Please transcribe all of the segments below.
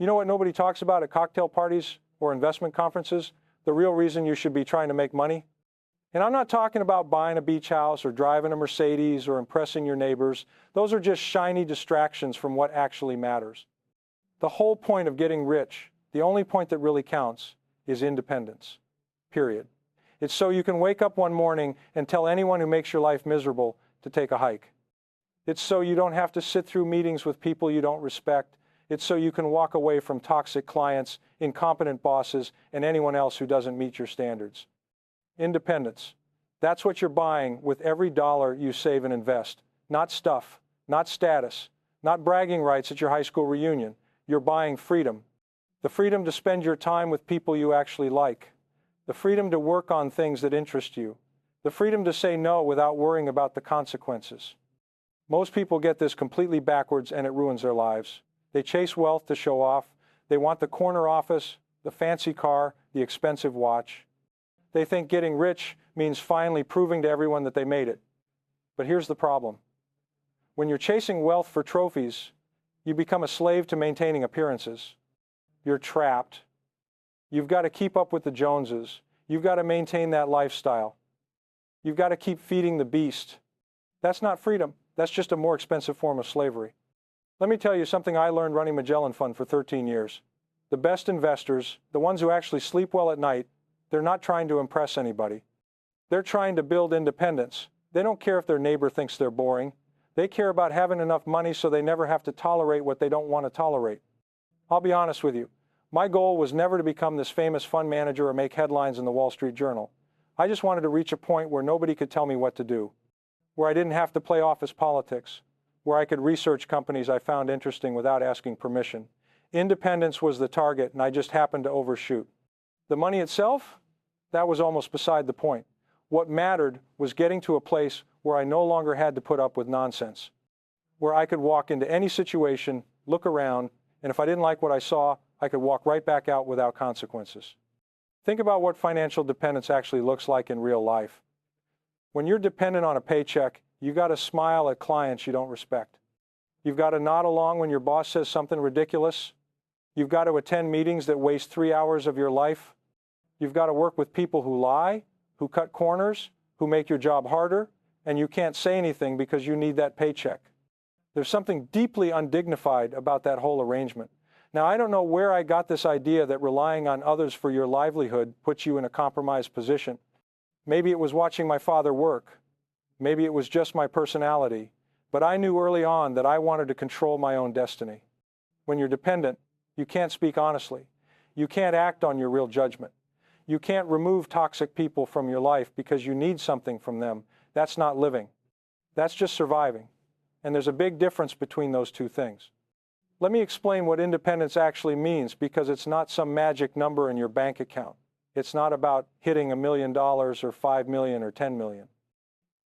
You know what nobody talks about at cocktail parties or investment conferences? The real reason you should be trying to make money? And I'm not talking about buying a beach house or driving a Mercedes or impressing your neighbors. Those are just shiny distractions from what actually matters. The whole point of getting rich, the only point that really counts, is independence. Period. It's so you can wake up one morning and tell anyone who makes your life miserable to take a hike. It's so you don't have to sit through meetings with people you don't respect. It's so you can walk away from toxic clients, incompetent bosses, and anyone else who doesn't meet your standards. Independence. That's what you're buying with every dollar you save and invest. Not stuff, not status, not bragging rights at your high school reunion. You're buying freedom. The freedom to spend your time with people you actually like. The freedom to work on things that interest you. The freedom to say no without worrying about the consequences. Most people get this completely backwards and it ruins their lives. They chase wealth to show off. They want the corner office, the fancy car, the expensive watch. They think getting rich means finally proving to everyone that they made it. But here's the problem. When you're chasing wealth for trophies, you become a slave to maintaining appearances. You're trapped. You've got to keep up with the Joneses. You've got to maintain that lifestyle. You've got to keep feeding the beast. That's not freedom. That's just a more expensive form of slavery. Let me tell you something I learned running Magellan Fund for 13 years. The best investors, the ones who actually sleep well at night, they're not trying to impress anybody. They're trying to build independence. They don't care if their neighbor thinks they're boring. They care about having enough money so they never have to tolerate what they don't want to tolerate. I'll be honest with you. My goal was never to become this famous fund manager or make headlines in the Wall Street Journal. I just wanted to reach a point where nobody could tell me what to do, where I didn't have to play office politics, where I could research companies I found interesting without asking permission. Independence was the target, and I just happened to overshoot. The money itself? That was almost beside the point. What mattered was getting to a place where I no longer had to put up with nonsense, where I could walk into any situation, look around, and if I didn't like what I saw, I could walk right back out without consequences. Think about what financial dependence actually looks like in real life. When you're dependent on a paycheck, you got to smile at clients you don't respect. You've got to nod along when your boss says something ridiculous. You've got to attend meetings that waste 3 hours of your life. You've got to work with people who lie, who cut corners, who make your job harder, and you can't say anything because you need that paycheck. There's something deeply undignified about that whole arrangement. Now, I don't know where I got this idea that relying on others for your livelihood puts you in a compromised position. Maybe it was watching my father work. Maybe it was just my personality. But I knew early on that I wanted to control my own destiny. When you're dependent, you can't speak honestly. You can't act on your real judgment. You can't remove toxic people from your life because you need something from them. That's not living. That's just surviving. And there's a big difference between those two things. Let me explain what independence actually means, because it's not some magic number in your bank account. It's not about hitting $1 million or 5 million or 10 million.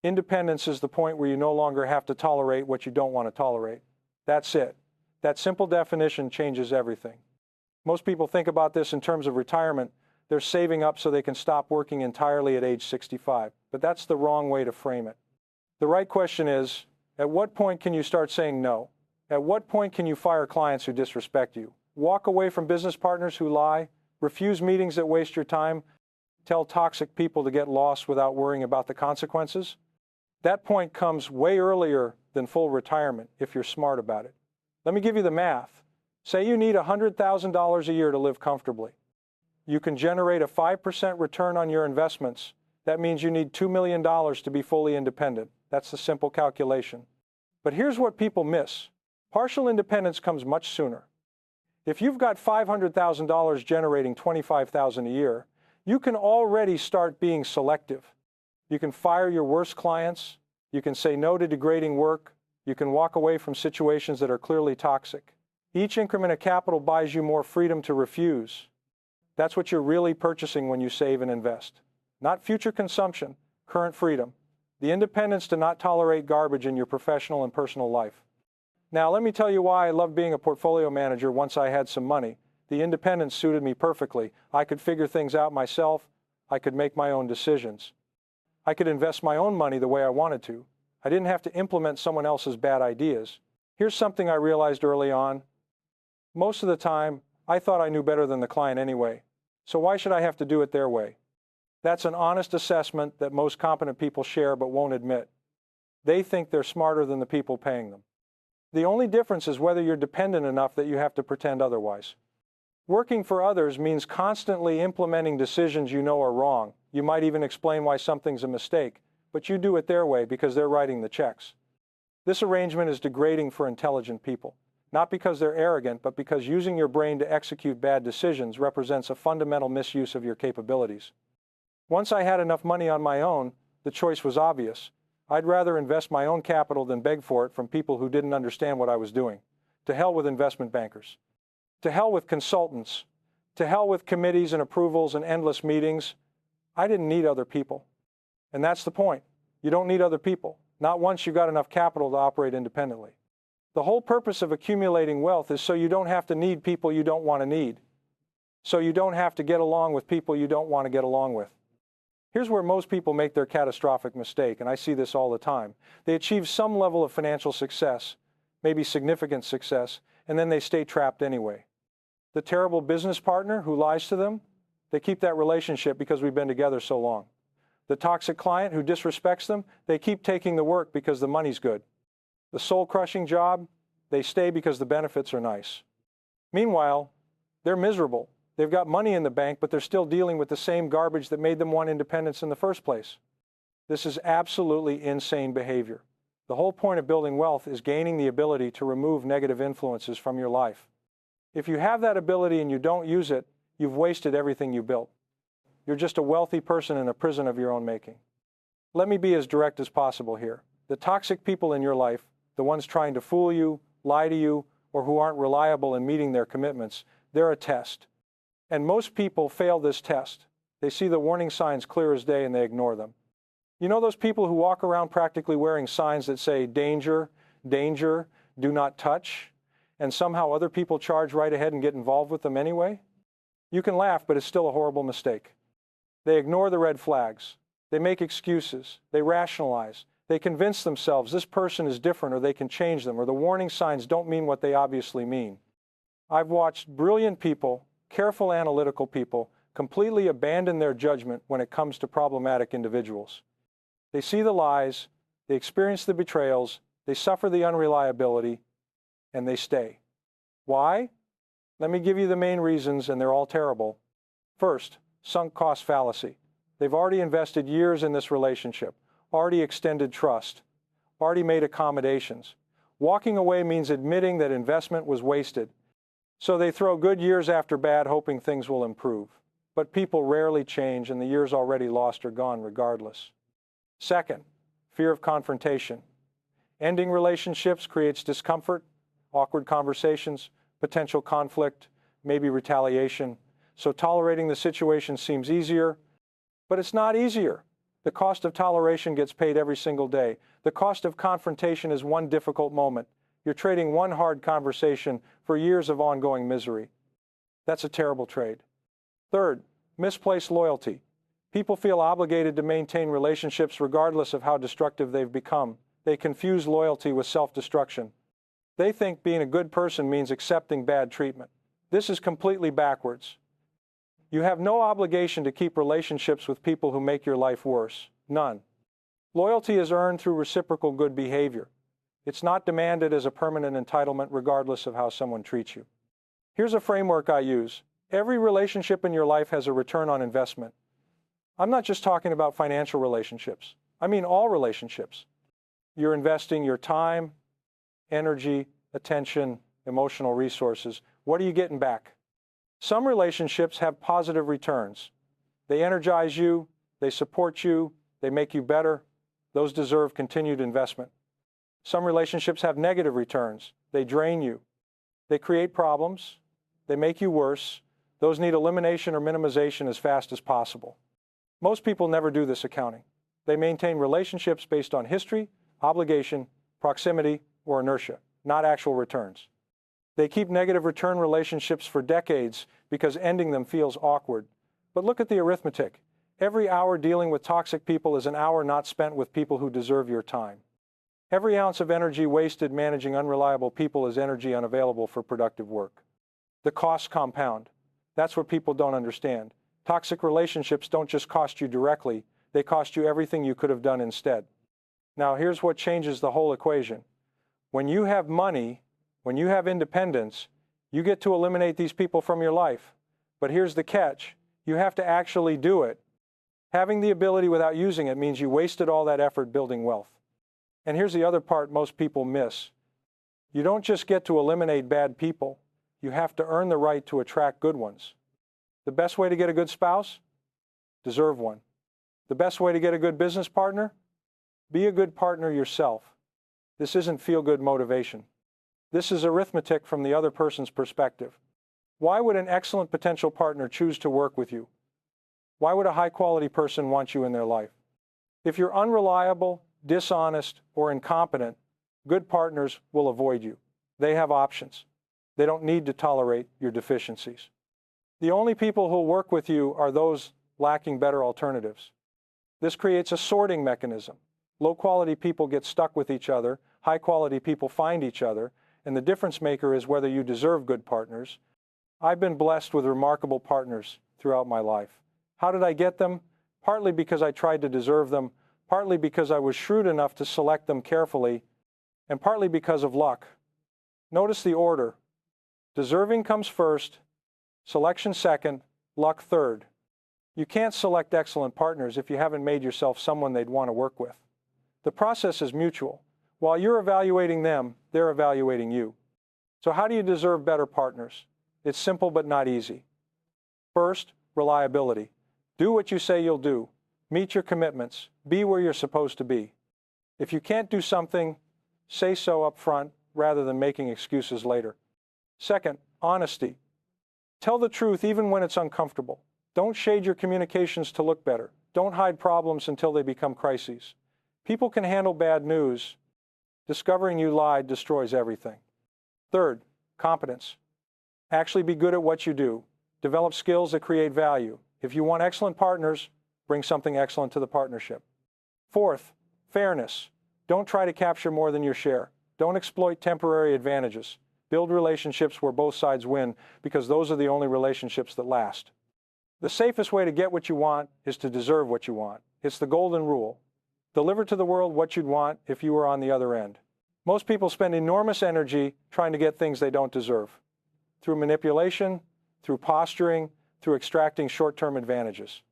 Independence is the point where you no longer have to tolerate what you don't want to tolerate. That's it. That simple definition changes everything. Most people think about this in terms of retirement. They're saving up so they can stop working entirely at age 65. But that's the wrong way to frame it. The right question is, at what point can you start saying no? At what point can you fire clients who disrespect you? Walk away from business partners who lie? Refuse meetings that waste your time? Tell toxic people to get lost without worrying about the consequences? That point comes way earlier than full retirement if you're smart about it. Let me give you the math. Say you need $100,000 a year to live comfortably. You can generate a 5% return on your investments. That means you need $2 million to be fully independent. That's the simple calculation. But here's what people miss. Partial independence comes much sooner. If you've got $500,000 generating $25,000 a year, you can already start being selective. You can fire your worst clients. You can say no to degrading work. You can walk away from situations that are clearly toxic. Each increment of capital buys you more freedom to refuse. That's what you're really purchasing when you save and invest. Not future consumption, current freedom. The independence to not tolerate garbage in your professional and personal life. Now, let me tell you why I loved being a portfolio manager once I had some money. The independence suited me perfectly. I could figure things out myself. I could make my own decisions. I could invest my own money the way I wanted to. I didn't have to implement someone else's bad ideas. Here's something I realized early on. Most of the time, I thought I knew better than the client anyway. So why should I have to do it their way? That's an honest assessment that most competent people share but won't admit. They think they're smarter than the people paying them. The only difference is whether you're dependent enough that you have to pretend otherwise. Working for others means constantly implementing decisions you know are wrong. You might even explain why something's a mistake, but you do it their way because they're writing the checks. This arrangement is degrading for intelligent people, not because they're arrogant, but because using your brain to execute bad decisions represents a fundamental misuse of your capabilities. Once I had enough money on my own, the choice was obvious. I'd rather invest my own capital than beg for it from people who didn't understand what I was doing. To hell with investment bankers. To hell with consultants. To hell with committees and approvals and endless meetings. I didn't need other people. And that's the point. You don't need other people. Not once you've got enough capital to operate independently. The whole purpose of accumulating wealth is so you don't have to need people you don't want to need. So you don't have to get along with people you don't want to get along with. Here's where most people make their catastrophic mistake, and I see this all the time. They achieve some level of financial success, maybe significant success, and then they stay trapped anyway. The terrible business partner who lies to them, they keep that relationship because we've been together so long. The toxic client who disrespects them, they keep taking the work because the money's good. The soul-crushing job, they stay because the benefits are nice. Meanwhile, they're miserable. They've got money in the bank, but they're still dealing with the same garbage that made them want independence in the first place. This is absolutely insane behavior. The whole point of building wealth is gaining the ability to remove negative influences from your life. If you have that ability and you don't use it, you've wasted everything you built. You're just a wealthy person in a prison of your own making. Let me be as direct as possible here. The toxic people in your life, the ones trying to fool you, lie to you, or who aren't reliable in meeting their commitments, they're a test. And most people fail this test. They see the warning signs clear as day and they ignore them. You know those people who walk around practically wearing signs that say, danger, danger, do not touch, and somehow other people charge right ahead and get involved with them anyway? You can laugh, but it's still a horrible mistake. They ignore the red flags. They make excuses. They rationalize. They convince themselves this person is different or they can change them, or the warning signs don't mean what they obviously mean. I've watched brilliant people, careful analytical people, completely abandon their judgment when it comes to problematic individuals. They see the lies, they experience the betrayals, they suffer the unreliability, and they stay. Why? Let me give you the main reasons, and they're all terrible. First, sunk cost fallacy. They've already invested years in this relationship, already extended trust, already made accommodations. Walking away means admitting that investment was wasted. So they throw good years after bad, hoping things will improve. But people rarely change, and the years already lost are gone regardless. Second, fear of confrontation. Ending relationships creates discomfort, awkward conversations, potential conflict, maybe retaliation. So tolerating the situation seems easier, but it's not easier. The cost of toleration gets paid every single day. The cost of confrontation is one difficult moment. You're trading one hard conversation for years of ongoing misery. That's a terrible trade. Third, misplaced loyalty. People feel obligated to maintain relationships regardless of how destructive they've become. They confuse loyalty with self-destruction. They think being a good person means accepting bad treatment. This is completely backwards. You have no obligation to keep relationships with people who make your life worse. None. Loyalty is earned through reciprocal good behavior. It's not demanded as a permanent entitlement regardless of how someone treats you. Here's a framework I use. Every relationship in your life has a return on investment. I'm not just talking about financial relationships. I mean all relationships. You're investing your time, energy, attention, emotional resources. What are you getting back? Some relationships have positive returns. They energize you, they support you, they make you better. Those deserve continued investment. Some relationships have negative returns. They drain you. They create problems. They make you worse. Those need elimination or minimization as fast as possible. Most people never do this accounting. They maintain relationships based on history, obligation, proximity, or inertia, not actual returns. They keep negative return relationships for decades because ending them feels awkward. But look at the arithmetic. Every hour dealing with toxic people is an hour not spent with people who deserve your time. Every ounce of energy wasted managing unreliable people is energy unavailable for productive work. The costs compound. That's what people don't understand. Toxic relationships don't just cost you directly, they cost you everything you could have done instead. Now, here's what changes the whole equation. When you have money, when you have independence, you get to eliminate these people from your life. But here's the catch. You have to actually do it. Having the ability without using it means you wasted all that effort building wealth. And here's the other part most people miss. You don't just get to eliminate bad people. You have to earn the right to attract good ones. The best way to get a good spouse? Deserve one. The best way to get a good business partner? Be a good partner yourself. This isn't feel-good motivation. This is arithmetic from the other person's perspective. Why would an excellent potential partner choose to work with you? Why would a high-quality person want you in their life? If you're unreliable, dishonest, or incompetent, good partners will avoid you. They have options. They don't need to tolerate your deficiencies. The only people who'll work with you are those lacking better alternatives. This creates a sorting mechanism. Low-quality people get stuck with each other, high-quality people find each other, and the difference maker is whether you deserve good partners. I've been blessed with remarkable partners throughout my life. How did I get them? Partly because I tried to deserve them, partly because I was shrewd enough to select them carefully, and partly because of luck. Notice the order. Deserving comes first, selection second, luck third. You can't select excellent partners if you haven't made yourself someone they'd want to work with. The process is mutual. While you're evaluating them, they're evaluating you. So how do you deserve better partners? It's simple but not easy. First, reliability. Do what you say you'll do. Meet your commitments. Be where you're supposed to be. If you can't do something, say so up front rather than making excuses later. Second, honesty. Tell the truth even when it's uncomfortable. Don't shade your communications to look better. Don't hide problems until they become crises. People can handle bad news. Discovering you lied destroys everything. Third, competence. Actually be good at what you do. Develop skills that create value. If you want excellent partners, bring something excellent to the partnership. Fourth, fairness. Don't try to capture more than your share. Don't exploit temporary advantages. Build relationships where both sides win, because those are the only relationships that last. The safest way to get what you want is to deserve what you want. It's the golden rule. Deliver to the world what you'd want if you were on the other end. Most people spend enormous energy trying to get things they don't deserve. Through manipulation, through posturing, through extracting short-term advantages.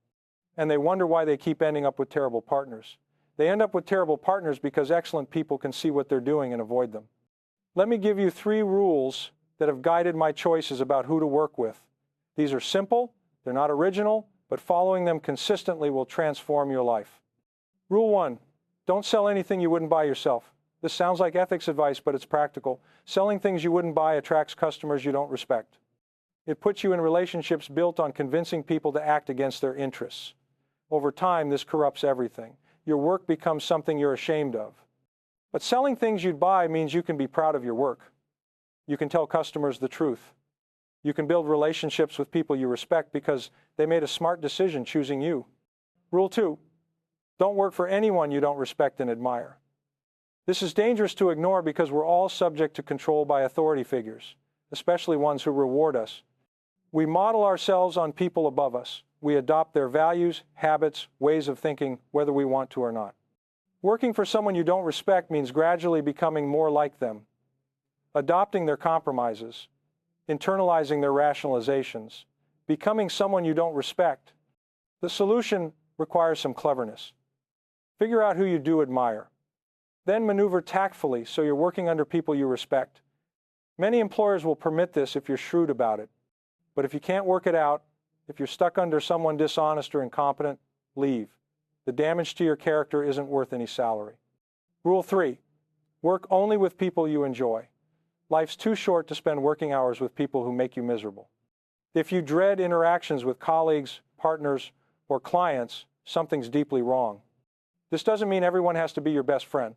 And they wonder why they keep ending up with terrible partners. They end up with terrible partners because excellent people can see what they're doing and avoid them. Let me give you 3 rules that have guided my choices about who to work with. These are simple, they're not original, but following them consistently will transform your life. Rule 1, don't sell anything you wouldn't buy yourself. This sounds like ethics advice, but it's practical. Selling things you wouldn't buy attracts customers you don't respect. It puts you in relationships built on convincing people to act against their interests. Over time, this corrupts everything. Your work becomes something you're ashamed of. But selling things you'd buy means you can be proud of your work. You can tell customers the truth. You can build relationships with people you respect because they made a smart decision choosing you. Rule 2, don't work for anyone you don't respect and admire. This is dangerous to ignore because we're all subject to control by authority figures, especially ones who reward us. We model ourselves on people above us. We adopt their values, habits, ways of thinking, whether we want to or not. Working for someone you don't respect means gradually becoming more like them, adopting their compromises, internalizing their rationalizations, becoming someone you don't respect. The solution requires some cleverness. Figure out who you do admire. Then maneuver tactfully so you're working under people you respect. Many employers will permit this if you're shrewd about it. But if you can't work it out, if you're stuck under someone dishonest or incompetent, leave. The damage to your character isn't worth any salary. Rule 3, work only with people you enjoy. Life's too short to spend working hours with people who make you miserable. If you dread interactions with colleagues, partners, or clients, something's deeply wrong. This doesn't mean everyone has to be your best friend,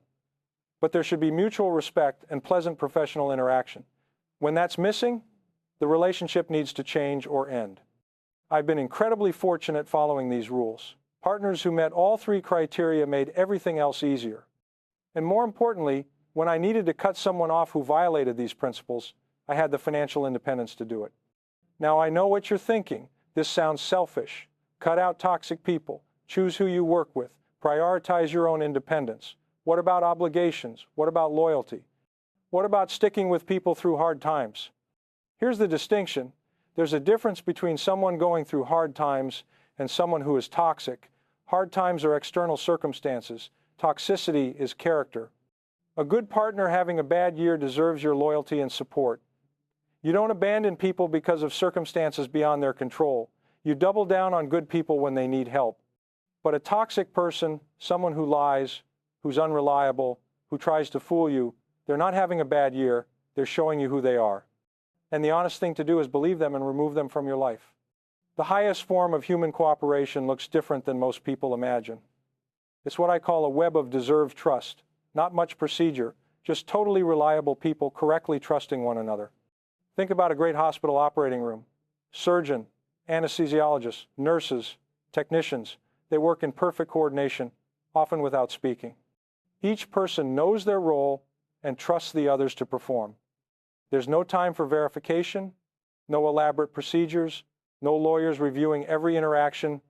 but there should be mutual respect and pleasant professional interaction. When that's missing, the relationship needs to change or end. I've been incredibly fortunate following these rules. Partners who met all 3 criteria made everything else easier. And more importantly, when I needed to cut someone off who violated these principles, I had the financial independence to do it. Now I know what you're thinking. This sounds selfish. Cut out toxic people. Choose who you work with. Prioritize your own independence. What about obligations? What about loyalty? What about sticking with people through hard times? Here's the distinction. There's a difference between someone going through hard times and someone who is toxic. Hard times are external circumstances. Toxicity is character. A good partner having a bad year deserves your loyalty and support. You don't abandon people because of circumstances beyond their control. You double down on good people when they need help. But a toxic person, someone who lies, who's unreliable, who tries to fool you, they're not having a bad year. They're showing you who they are. And the honest thing to do is believe them and remove them from your life. The highest form of human cooperation looks different than most people imagine. It's what I call a web of deserved trust. Not much procedure, just totally reliable people correctly trusting one another. Think about a great hospital operating room. Surgeon, anesthesiologists, nurses, technicians, they work in perfect coordination, often without speaking. Each person knows their role and trusts the others to perform. There's no time for verification, no elaborate procedures, no lawyers reviewing every interaction.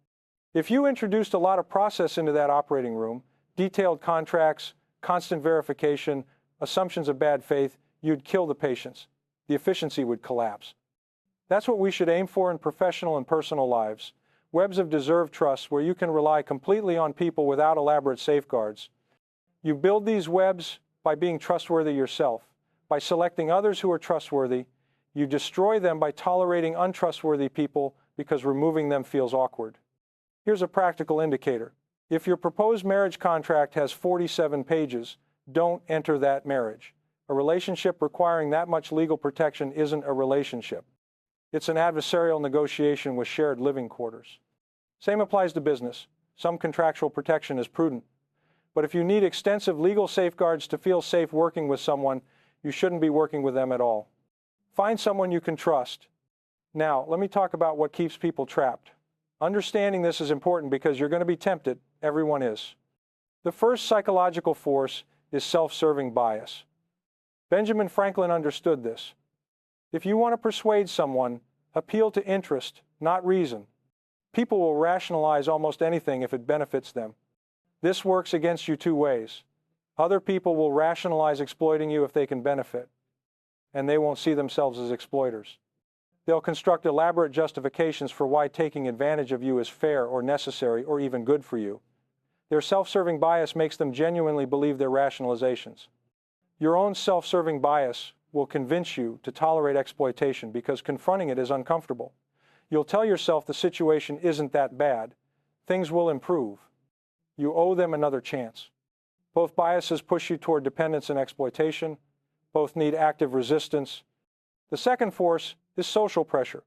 If you introduced a lot of process into that operating room, detailed contracts, constant verification, assumptions of bad faith, you'd kill the patients. The efficiency would collapse. That's what we should aim for in professional and personal lives. Webs of deserved trust where you can rely completely on people without elaborate safeguards. You build these webs by being trustworthy yourself. By selecting others who are trustworthy, you destroy them by tolerating untrustworthy people because removing them feels awkward. Here's a practical indicator. If your proposed marriage contract has 47 pages, don't enter that marriage. A relationship requiring that much legal protection isn't a relationship. It's an adversarial negotiation with shared living quarters. Same applies to business. Some contractual protection is prudent. But if you need extensive legal safeguards to feel safe working with someone, you shouldn't be working with them at all. Find someone you can trust. Now, let me talk about what keeps people trapped. Understanding this is important because you're going to be tempted. Everyone is. The first psychological force is self-serving bias. Benjamin Franklin understood this. If you want to persuade someone, appeal to interest, not reason. People will rationalize almost anything if it benefits them. This works against you two ways. Other people will rationalize exploiting you if they can benefit, and they won't see themselves as exploiters. They'll construct elaborate justifications for why taking advantage of you is fair or necessary or even good for you. Their self-serving bias makes them genuinely believe their rationalizations. Your own self-serving bias will convince you to tolerate exploitation because confronting it is uncomfortable. You'll tell yourself the situation isn't that bad. Things will improve. You owe them another chance. Both biases push you toward dependence and exploitation. Both need active resistance. The second force is social pressure.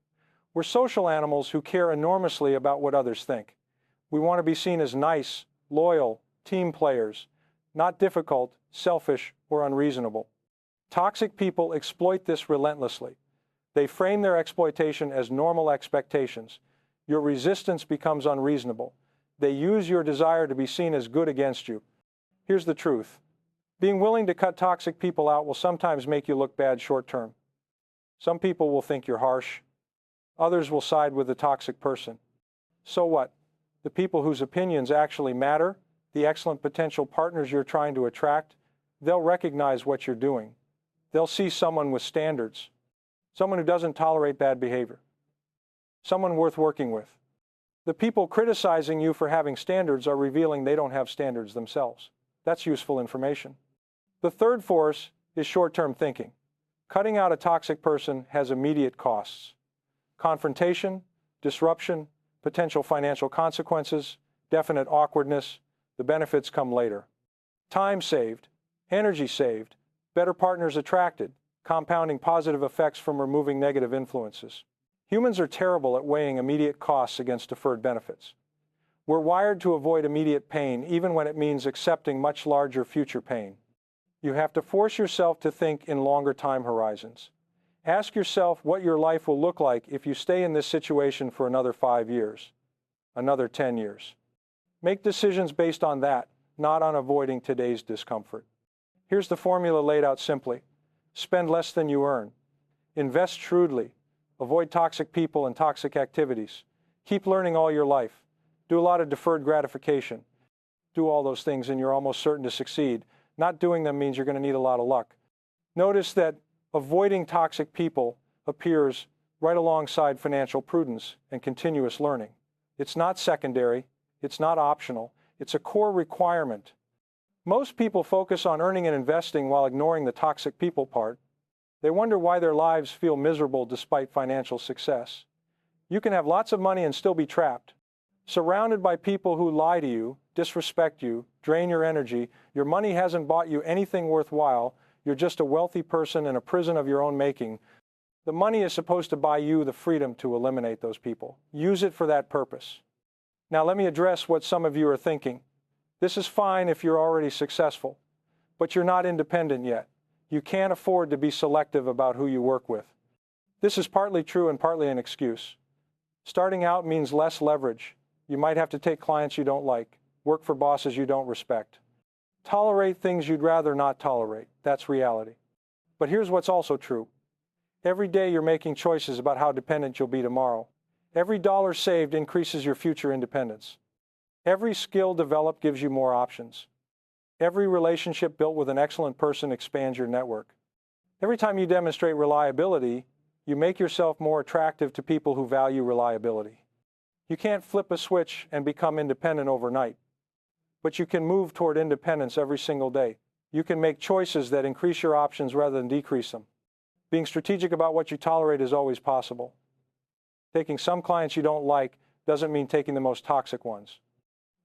We're social animals who care enormously about what others think. We want to be seen as nice, loyal, team players, not difficult, selfish, or unreasonable. Toxic people exploit this relentlessly. They frame their exploitation as normal expectations. Your resistance becomes unreasonable. They use your desire to be seen as good against you. Here's the truth. Being willing to cut toxic people out will sometimes make you look bad short term. Some people will think you're harsh. Others will side with the toxic person. So what? The people whose opinions actually matter, the excellent potential partners you're trying to attract, they'll recognize what you're doing. They'll see someone with standards, someone who doesn't tolerate bad behavior, someone worth working with. The people criticizing you for having standards are revealing they don't have standards themselves. That's useful information. The third force is short-term thinking. Cutting out a toxic person has immediate costs. Confrontation, disruption, potential financial consequences, definite awkwardness. The benefits come later. Time saved, energy saved, better partners attracted, compounding positive effects from removing negative influences. Humans are terrible at weighing immediate costs against deferred benefits. We're wired to avoid immediate pain, even when it means accepting much larger future pain. You have to force yourself to think in longer time horizons. Ask yourself what your life will look like if you stay in this situation for another 5 years, another 10 years. Make decisions based on that, not on avoiding today's discomfort. Here's the formula laid out simply. Spend less than you earn. Invest shrewdly. Avoid toxic people and toxic activities. Keep learning all your life. Do a lot of deferred gratification. Do all those things and you're almost certain to succeed. Not doing them means you're going to need a lot of luck. Notice that avoiding toxic people appears right alongside financial prudence and continuous learning. It's not secondary. It's not optional. It's a core requirement. Most people focus on earning and investing while ignoring the toxic people part. They wonder why their lives feel miserable despite financial success. You can have lots of money and still be trapped. Surrounded by people who lie to you, disrespect you, drain your energy, your money hasn't bought you anything worthwhile, you're just a wealthy person in a prison of your own making. The money is supposed to buy you the freedom to eliminate those people. Use it for that purpose. Now let me address what some of you are thinking. This is fine if you're already successful, but you're not independent yet. You can't afford to be selective about who you work with. This is partly true and partly an excuse. Starting out means less leverage. You might have to take clients you don't like, work for bosses you don't respect. Tolerate things you'd rather not tolerate. That's reality. But here's what's also true. Every day you're making choices about how dependent you'll be tomorrow. Every dollar saved increases your future independence. Every skill developed gives you more options. Every relationship built with an excellent person expands your network. Every time you demonstrate reliability, you make yourself more attractive to people who value reliability. You can't flip a switch and become independent overnight, but you can move toward independence every single day. You can make choices that increase your options rather than decrease them. Being strategic about what you tolerate is always possible. Taking some clients you don't like doesn't mean taking the most toxic ones.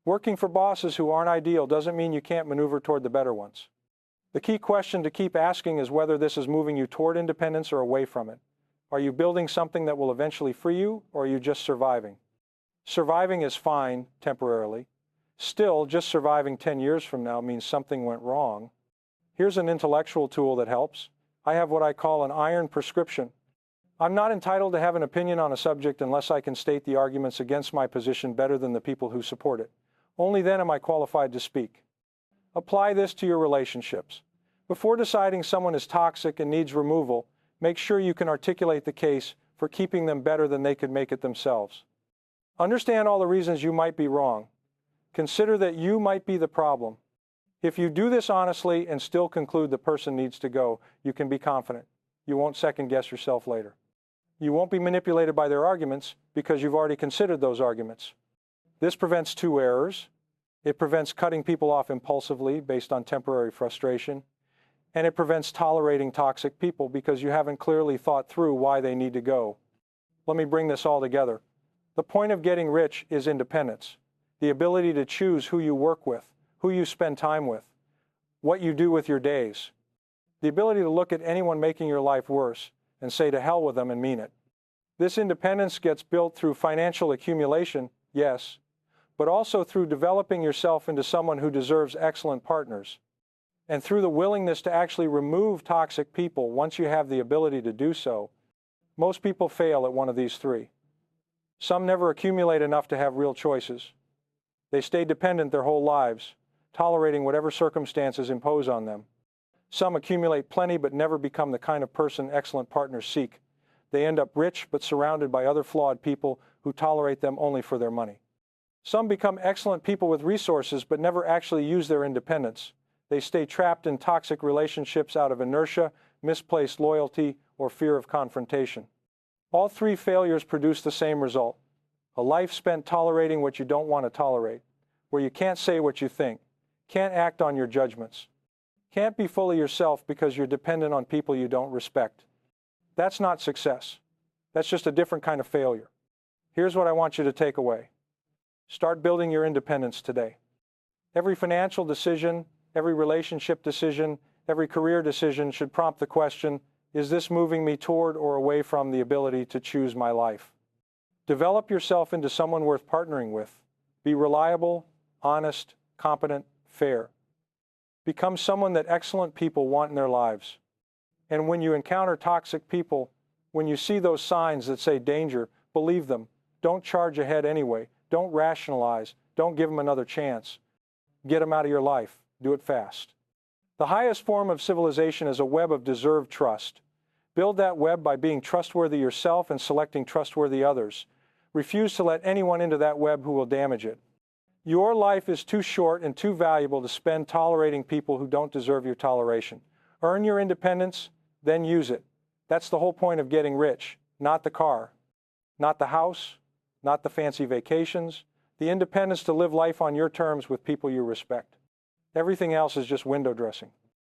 Working for bosses who aren't ideal doesn't mean you can't maneuver toward the better ones. The key question to keep asking is whether this is moving you toward independence or away from it. Are you building something that will eventually free you, or are you just surviving? Surviving is fine, temporarily. Still, just surviving 10 years from now means something went wrong. Here's an intellectual tool that helps. I have what I call an iron prescription. I'm not entitled to have an opinion on a subject unless I can state the arguments against my position better than the people who support it. Only then am I qualified to speak. Apply this to your relationships. Before deciding someone is toxic and needs removal, make sure you can articulate the case for keeping them better than they could make it themselves. Understand all the reasons you might be wrong. Consider that you might be the problem. If you do this honestly and still conclude the person needs to go, you can be confident. You won't second-guess yourself later. You won't be manipulated by their arguments because you've already considered those arguments. This prevents two errors. It prevents cutting people off impulsively based on temporary frustration, and it prevents tolerating toxic people because you haven't clearly thought through why they need to go. Let me bring this all together. The point of getting rich is independence, the ability to choose who you work with, who you spend time with, what you do with your days, the ability to look at anyone making your life worse and say to hell with them and mean it. This independence gets built through financial accumulation, yes, but also through developing yourself into someone who deserves excellent partners, and through the willingness to actually remove toxic people once you have the ability to do so. Most people fail at one of these three. Some never accumulate enough to have real choices. They stay dependent their whole lives, tolerating whatever circumstances impose on them. Some accumulate plenty but never become the kind of person excellent partners seek. They end up rich but surrounded by other flawed people who tolerate them only for their money. Some become excellent people with resources but never actually use their independence. They stay trapped in toxic relationships out of inertia, misplaced loyalty, or fear of confrontation. All three failures produce the same result: a life spent tolerating what you don't want to tolerate, where you can't say what you think, can't act on your judgments, can't be fully yourself because you're dependent on people you don't respect. That's not success. That's just a different kind of failure. Here's what I want you to take away. Start building your independence today. Every financial decision, every relationship decision, every career decision should prompt the question, is this moving me toward or away from the ability to choose my life? Develop yourself into someone worth partnering with. Be reliable, honest, competent, fair. Become someone that excellent people want in their lives. And when you encounter toxic people, when you see those signs that say danger, believe them. Don't charge ahead anyway. Don't rationalize. Don't give them another chance. Get them out of your life. Do it fast. The highest form of civilization is a web of deserved trust. Build that web by being trustworthy yourself and selecting trustworthy others. Refuse to let anyone into that web who will damage it. Your life is too short and too valuable to spend tolerating people who don't deserve your toleration. Earn your independence, then use it. That's the whole point of getting rich, not the car, not the house, not the fancy vacations, the independence to live life on your terms with people you respect. Everything else is just window dressing.